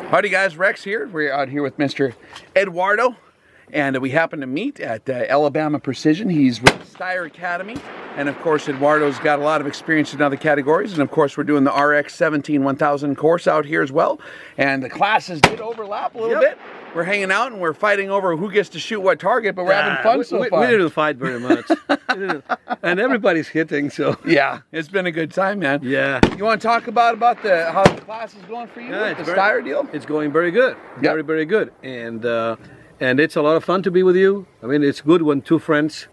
Howdy guys, Rex here. We're out here with Mr. Eduardo, and we happen to meet at Alabama Precision. He's with Steyr Academy, and of course Eduardo's got a lot of experience in other categories, and of course we're doing the RX 17 1000 course out here as well, and the classes did overlap a little bit. We're hanging out and we're fighting over who gets to shoot what target, but we're having fun so far. We didn't fight very much. And everybody's hitting, so. Yeah, it's been a good time, man. Yeah. You want to talk about how the class is going for you with the Steyr deal? It's going very good. Very, very good. And it's a lot of fun to be with you. I mean, it's good when two friends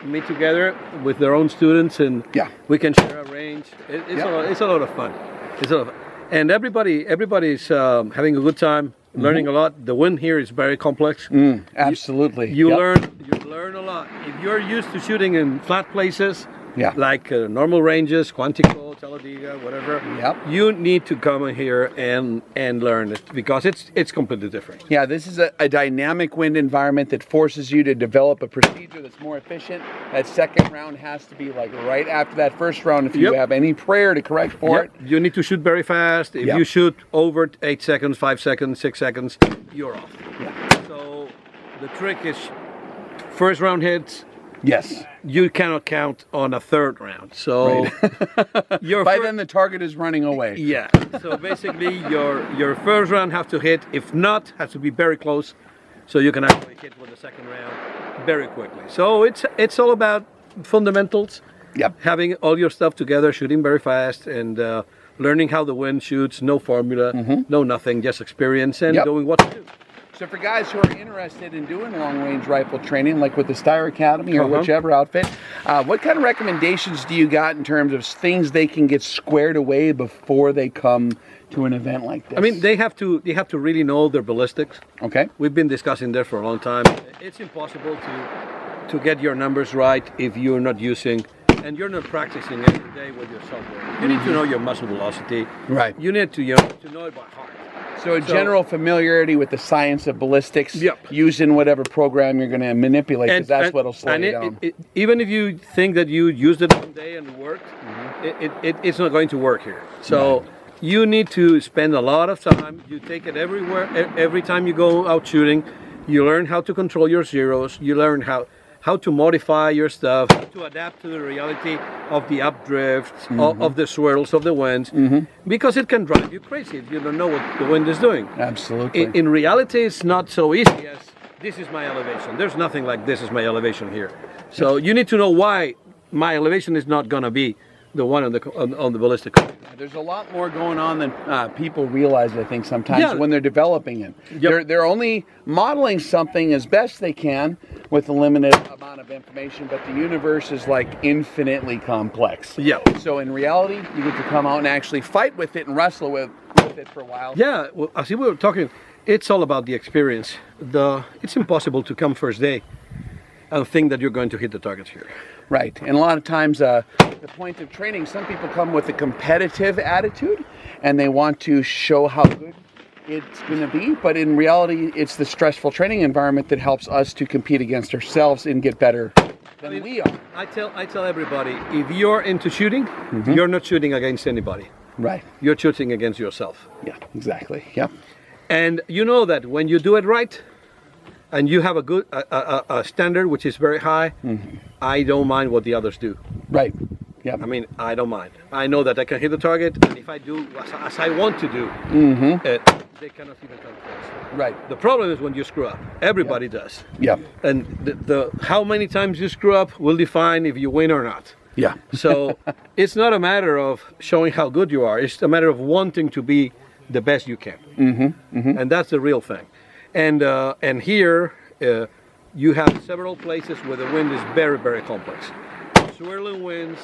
meet together with their own students, and we can share a range. It's a lot of fun. It's a lot of fun. And everybody's having a good time. Learning a lot. The wind here is very complex. Absolutely. You learn a lot. If you're used to shooting in flat places, like normal ranges, Quantico, Talladega, whatever, you need to come in here and learn it, because it's completely different. Yeah, this is a dynamic wind environment that forces you to develop a procedure that's more efficient. That second round has to be like right after that first round if you have any prayer to correct for it. You need to shoot very fast. If you shoot over 8 seconds, 5 seconds, 6 seconds, you're off. So the trick is first round hits. Yes. You cannot count on a third round. So by then the target is running away. Yeah. So basically your first round has to hit. If not, has to be very close, so you can actually hit with the second round very quickly. So it's all about fundamentals. Having all your stuff together, shooting very fast, and learning how the wind shoots. No formula, no nothing, just experience and knowing what to do. So for guys who are interested in doing long-range rifle training, like with the Steyr Academy or whichever outfit, what kind of recommendations do you got in terms of things they can get squared away before they come to an event like this? I mean, they have to really know their ballistics. Okay. We've been discussing that for a long time. It's impossible to get your numbers right if you're not using and you're not practicing every day with your software. You need to know your muzzle velocity. Right. You need to know it by heart. So a general familiarity with the science of ballistics, using whatever program you're going to manipulate, because that's what'll slow you down. Even if you think that you used it one day and it worked, it's not going to work here. So you need to spend a lot of time. You take it everywhere. Every time you go out shooting, you learn how to control your zeros. You learn how to modify your stuff, how to adapt to the reality of the updrift, of the swirls of the winds, because it can drive you crazy if you don't know what the wind is doing. Absolutely. In reality, it's not so easy as this is my elevation. There's nothing like this is my elevation here. So you need to know why my elevation is not going to be the one on the ballistic. There's a lot more going on than people realize, I think, sometimes when they're developing it. They're only modeling something as best they can with a limited amount of information, but the universe is like infinitely complex. So in reality, you get to come out and actually fight with it and wrestle with it for a while. Yeah, well, as we were talking, it's all about the experience. It's impossible to come first day and think that you're going to hit the targets here. Right, and a lot of times the point of training, some people come with a competitive attitude and they want to show how good it's going to be, but in reality it's the stressful training environment that helps us to compete against ourselves and get better than we are. I tell everybody, if you're into shooting, you're not shooting against anybody. Right. You're shooting against yourself. Yeah, exactly. Yeah. And you know that when you do it right, and you have a good a standard which is very high, I don't mind what the others do. Right. Yeah. I mean, I don't mind. I know that I can hit the target, and if I do as I want to do, they cannot even come close. Right. The problem is when you screw up. Everybody does. Yeah. And the how many times you screw up will define if you win or not. Yeah. So it's not a matter of showing how good you are. It's a matter of wanting to be the best you can. And that's the real thing. And here you have several places where the wind is very, very complex. Swirling winds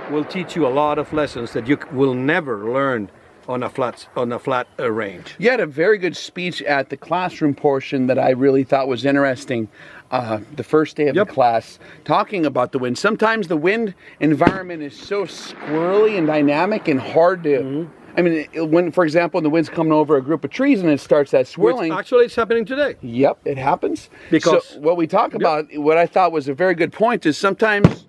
will teach you a lot of lessons that you will never learn on a flat range. You had a very good speech at the classroom portion that I really thought was interesting. The first day of the class, talking about the wind. Sometimes the wind environment is so squirrely and dynamic and hard to. I mean, when, for example, when the wind's coming over a group of trees and it starts that swirling. Which actually, it's happening today. Yep, it happens. Because so what we talk about, what I thought was a very good point, is sometimes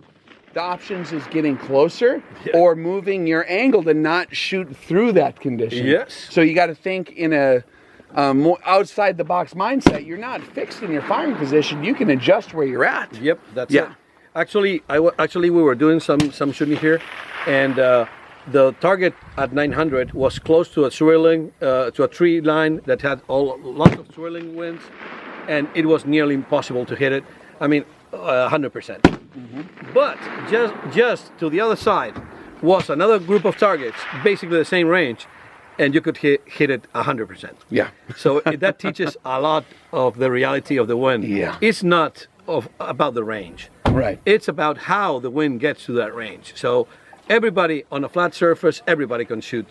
the options is getting closer or moving your angle to not shoot through that condition. Yes. So you got to think in a more outside the box mindset. You're not fixed in your firing position. You can adjust where you're at. Yep, that's it. Actually, actually we were doing some shooting here, and the target at 900 was close to a swirling, to a tree line that had lots of swirling winds, and it was nearly impossible to hit it. I mean, 100%. But just to the other side was another group of targets, basically the same range, and you could hit it 100%. Yeah. So that teaches a lot of the reality of the wind. Yeah. It's not about the range. Right. It's about how the wind gets to that range. So everybody on a flat surface, everybody can shoot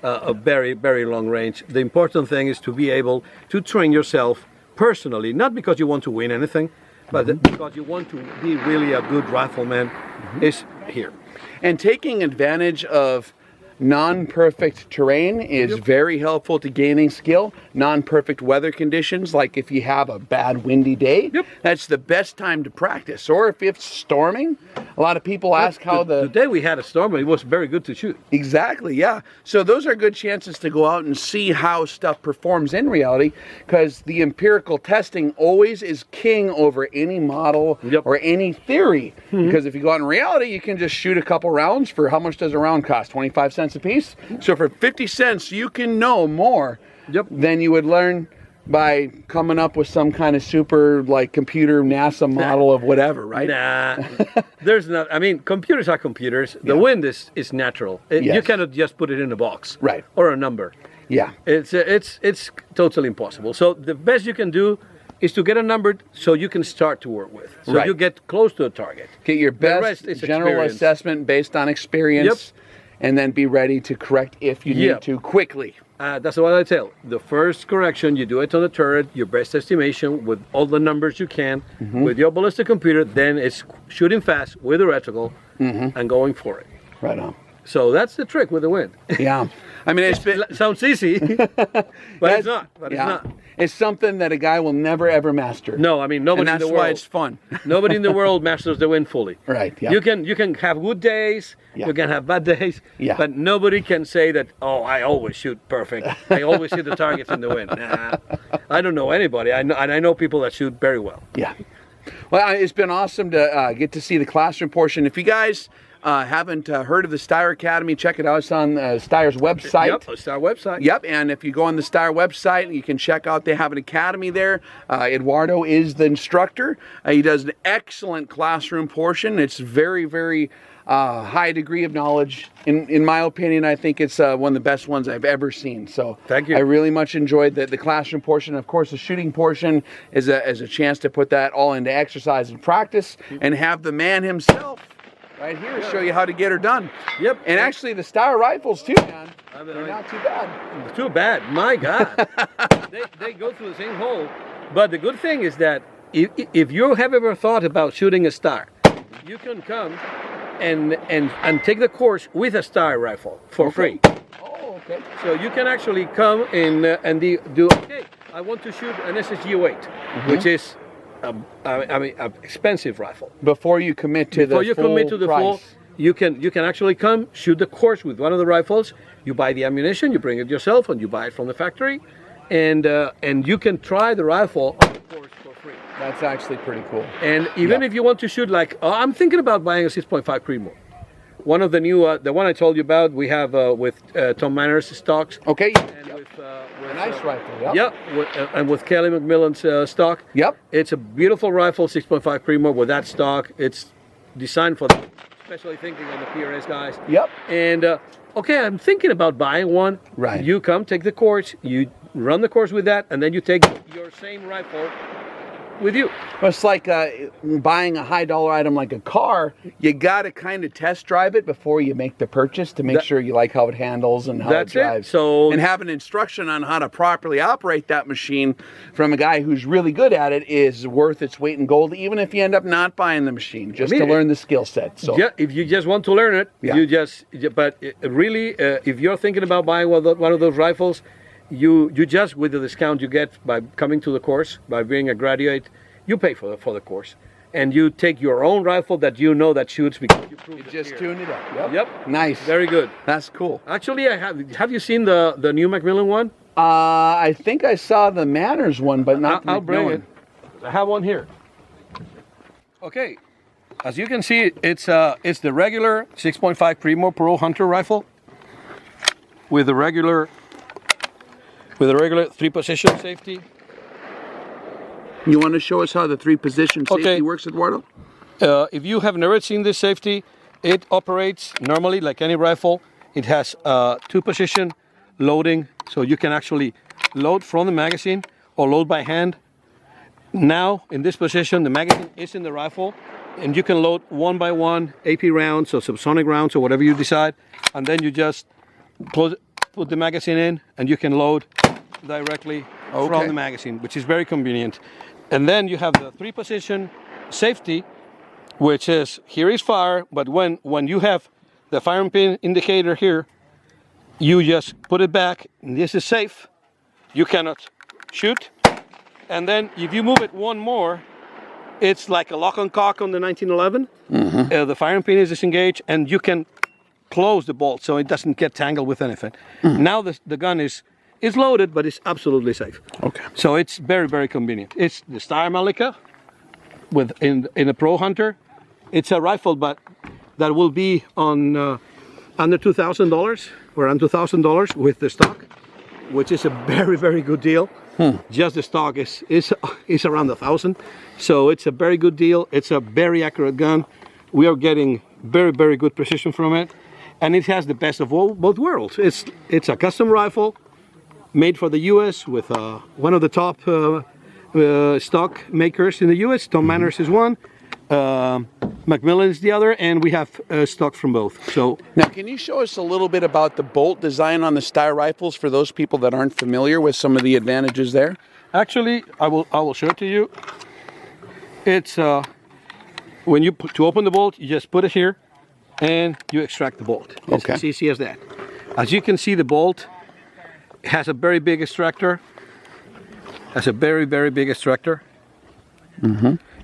a very, very long range. The important thing is to be able to train yourself personally, not because you want to win anything, but because you want to be really a good rifleman, is here. And taking advantage of non-perfect terrain is very helpful to gaining skill. Non-perfect weather conditions, like if you have a bad windy day, that's the best time to practice. Or if it's storming, a lot of people ask how the day we had a storm, it was very good to shoot. Exactly, yeah. So those are good chances to go out and see how stuff performs in reality, because the empirical testing always is king over any model or any theory. Because if you go out in reality, you can just shoot a couple rounds for, how much does a round cost? 25 cents a piece? So for 50 cents, you can know more than you would learn by coming up with some kind of super, like, computer NASA model of whatever, right? Nah, there's not. I mean, computers are computers. The wind is natural. You cannot just put it in a box, right, or a number. Yeah, it's totally impossible. So the best you can do is to get a number so you can start to work with. So you get close to a target. Get your best general assessment based on experience, and then be ready to correct if you need to quickly. That's what I tell. The first correction, you do it on the turret, your best estimation with all the numbers you can, with your ballistic computer, then it's shooting fast with the reticle and going for it. Right on. So that's the trick with the wind. Yeah. I mean, it sounds easy, but it's not. But it's not. It's something that a guy will never ever master. No, I mean, nobody in the world. And that's why it's fun. Nobody in the world masters the wind fully. Right. Yeah. You can have good days. You can have bad days. But nobody can say that. Oh, I always shoot perfect. I always hit the targets in the wind. Nah, I don't know anybody. I know people that shoot very well. Yeah. Well, it's been awesome to get to see the classroom portion. If you guys haven't heard of the Steyr Academy, check it out. It's on Steyr's website. Yep, the Steyr website. Yep, and if you go on the Steyr website, you can check out, they have an academy there. Eduardo is the instructor. He does an excellent classroom portion. It's very, very high degree of knowledge. In my opinion, I think it's one of the best ones I've ever seen. So thank you. I really much enjoyed the classroom portion. Of course, the shooting portion is a chance to put that all into exercise and practice, and have the man himself right here show you how to get her done. Yep. And actually the Steyr rifles too, man. They're not too bad. Too bad. My God. they go through the same hole. But the good thing is that if you have ever thought about shooting a Steyr, you can come and take the course with a Steyr rifle for free. Oh, okay. So you can actually come in and do, okay, I want to shoot an SSG-08, which is an expensive rifle. Before you commit to the full, you can actually come shoot the course with one of the rifles. You buy the ammunition, you bring it yourself, and you buy it from the factory, and you can try the rifle on the course for free. That's actually pretty cool. And even if you want to shoot, like, I'm thinking about buying a 6.5 Creedmoor. One of the new, the one I told you about, we have with Tom Manners stocks. Okay. And with a nice rifle. Yep. And with Kelly McMillan's stock. Yep. It's a beautiful rifle, 6.5 Creedmoor with that stock. It's designed for, especially thinking on the PRS guys. Yep. And okay, I'm thinking about buying one. Right. You come, take the course, you run the course with that, and then you take your same rifle with you. Well, it's like buying a high dollar item like a car. You got to kind of test drive it before you make the purchase to make sure you like how it handles and how it drives. So, and have an instruction on how to properly operate that machine from a guy who's really good at it is worth its weight in gold, even if you end up not buying the machine, just to learn the skill set. So yeah, if you just want to learn it, but really, if you're thinking about buying one of those rifles, you just, with the discount you get by coming to the course, by being a graduate, you pay for the course. and you take your own rifle that you know that shoots because you proved it Just here. tune it up. Yep. Nice. Very good. That's cool. Actually, have you seen the new Macmillan one? I think I saw the Manners one, but not the I'll bring Macmillan. it. I have one here. Okay, as you can see, it's the regular 6.5 Primo Pro Hunter rifle with the regular 3-position safety. You want to show us how the 3-position safety works, Eduardo? If you have never seen this safety, it operates normally like any rifle. It has 2-position loading, so you can actually load from the magazine or load by hand. Now, in this position, the magazine is in the rifle, and you can load one by one AP rounds or subsonic rounds or whatever you decide, and then you just put the magazine in, and you can load directly from the magazine, which is very convenient. And then you have the 3-position safety, which is, here is fire, but when you have the firing pin indicator here, you just put it back, and this is safe. You cannot shoot. And then if you move it one more, it's like a lock and cock on the 1911. The firing pin is disengaged, and you can close the bolt so it doesn't get tangled with anything. Now the gun is loaded, but it's absolutely safe. Okay. So it's very, very convenient. It's the Steyr Malika in a Pro Hunter. It's a rifle, but that will be on under $2,000, around $2,000 with the stock, which is a very, very good deal. Just the stock is around $1,000, so it's a very good deal. It's a very accurate gun. We are getting very, very good precision from it, and it has the best of both worlds. It's a custom rifle made for the U.S. with one of the top stock makers in the U.S. Tom Manners is one, Macmillan is the other, and we have stock from both. So now, can you show us a little bit about the bolt design on the Steyr rifles for those people that aren't familiar with some of the advantages there? Actually, I will show it to you. It's when you to open the bolt, you just put it here, and you extract the bolt. It's as easy as that. As you can see, the bolt has a very big extractor. Has a very, very big extractor.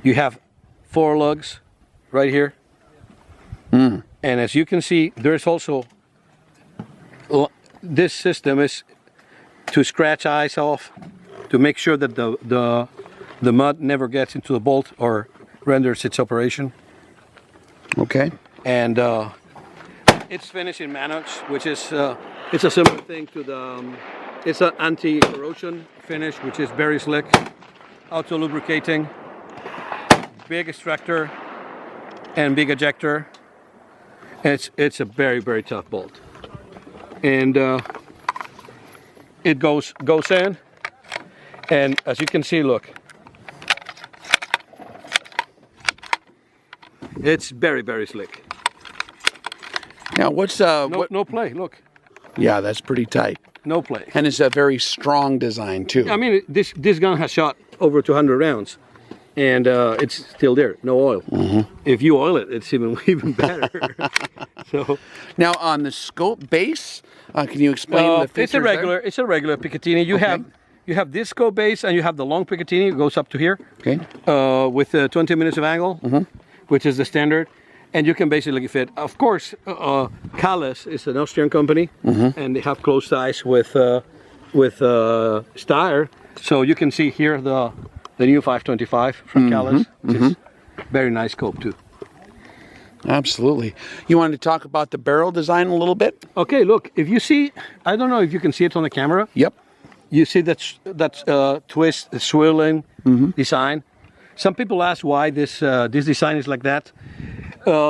You have 4 lugs right here. And as you can see, there's also this system is to scratch eyes off to make sure that the mud never gets into the bolt or renders its operation. Okay. And it's finished in Manox, which is it's a similar thing to the it's an anti-corrosion finish, which is very slick, auto lubricating, big extractor and big ejector. It's a very, very tough bolt, and it goes in, and as you can see, look, it's very, very slick. Now, what's no play? Look, yeah, that's pretty tight. no play. And it's a very strong design too. I mean, this gun has shot over 200 rounds, and it's still there, no oil. If you oil it, it's even better. So now on the scope base, can you explain the features there? It's a regular Picatinny. You have this scope base, and you have the long Picatinny. It goes up to here. Okay. With 20 minutes of angle, which is the standard. And you can basically fit. Of course, Calles is an Austrian company, and they have close ties with Steyr. So you can see here the new 525 from Calles, which is very nice scope too. Absolutely. You wanted to talk about the barrel design a little bit? Okay, look. If you see, I don't know if you can see it on the camera. Yep. You see that twist, the swirling design. Some people ask why this design is like that.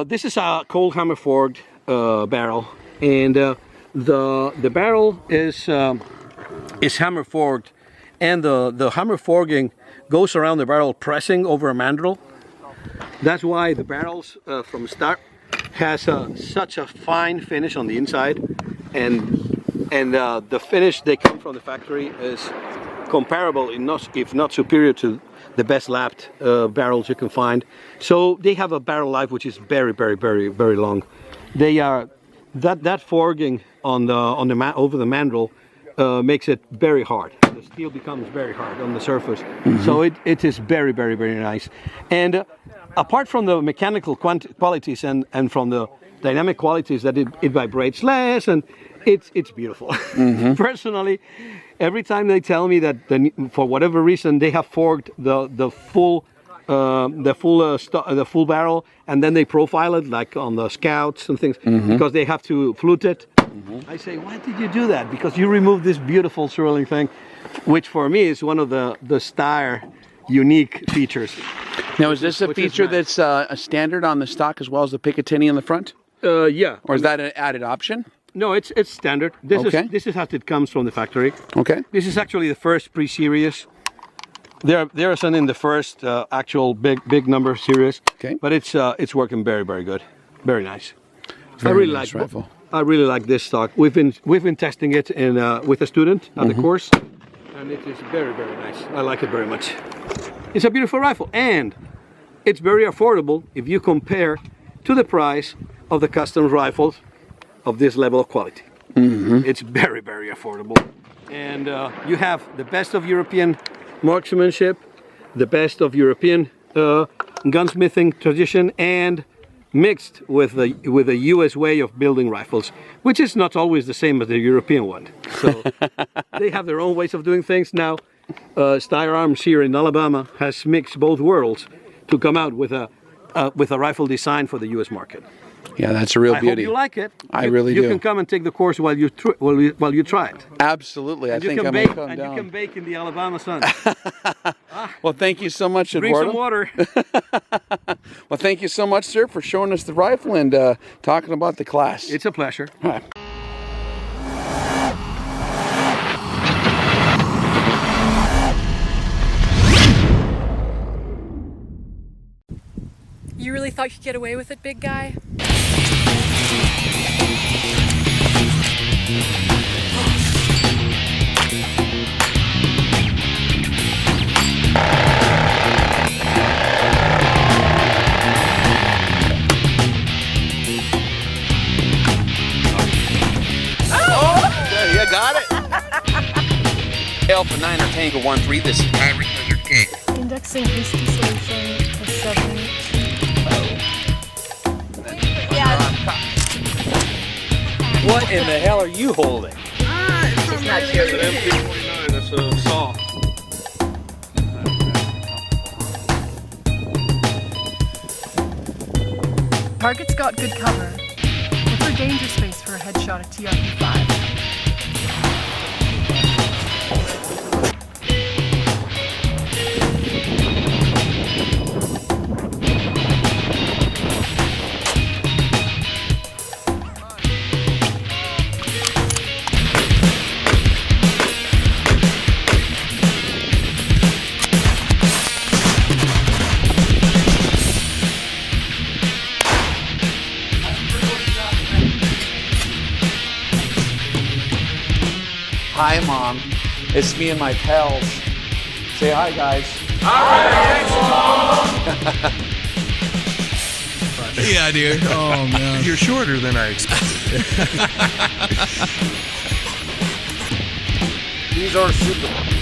This is a cold hammer forged barrel, and the barrel is hammer forged, and the hammer forging goes around the barrel, pressing over a mandrel. That's why the barrels from Steyr has such a fine finish on the inside, and the finish they come from the factory is comparable, if not superior to the best lapped barrels you can find. So they have a barrel life which is very, very, very, very long. They are that forging on the over the mandrel makes it very hard. The steel becomes very hard on the surface. So it is very, very, very nice. And apart from the mechanical qualities and from the dynamic qualities that it vibrates less, and it's beautiful. Personally, every time they tell me that for whatever reason they have forked the full barrel and then they profile it like on the Scouts and things because they have to flute it. I say, why did you do that? Because you removed this beautiful swirling thing, which for me is one of the Steyr unique features. Now, is this a feature that's a standard on the stock as well as the Picatinny in the front? Yeah. Or is that an added option? No, it's standard. This is how it comes from the factory. Okay. This is actually the first pre-series. There are some in the first actual big number series. Okay. But it's working very, very good, very nice. Very nice rifle. I really like this stock. We've been testing it with a student at the course, and it is very, very nice. I like it very much. It's a beautiful rifle, and it's very affordable if you compare to the price of the custom rifles of this level of quality. It's very, very affordable, and you have the best of European marksmanship, the best of European gunsmithing tradition, and mixed with the US way of building rifles, which is not always the same as the European one. So they have their own ways of doing things. Now, Steyr Arms here in Alabama has mixed both worlds to come out with a rifle design for the US market. Yeah, that's a real beauty. I hope you like it. I really do. You can come and take the course while you try it. Absolutely, I think I may come down. You can bake in the Alabama sun. Well, thank you so much, Bring Eduardo. some water. Well, thank you so much, sir, for showing us the rifle and talking about the class. It's a pleasure. All right. You really thought you'd get away with it, big guy? You got it. Alpha 9 or Tango 1-3, this is Pirate Lizard King. Indexing hasty solution of 7. What in the hell are you holding? It's an MP49, it's a saw. Target's got good cover. Look for danger space for a headshot at TRP-5. Hi, Mom. It's me and my pals. Say hi, guys. Yeah, dude. Oh, man. You're shorter than I expected. These are super.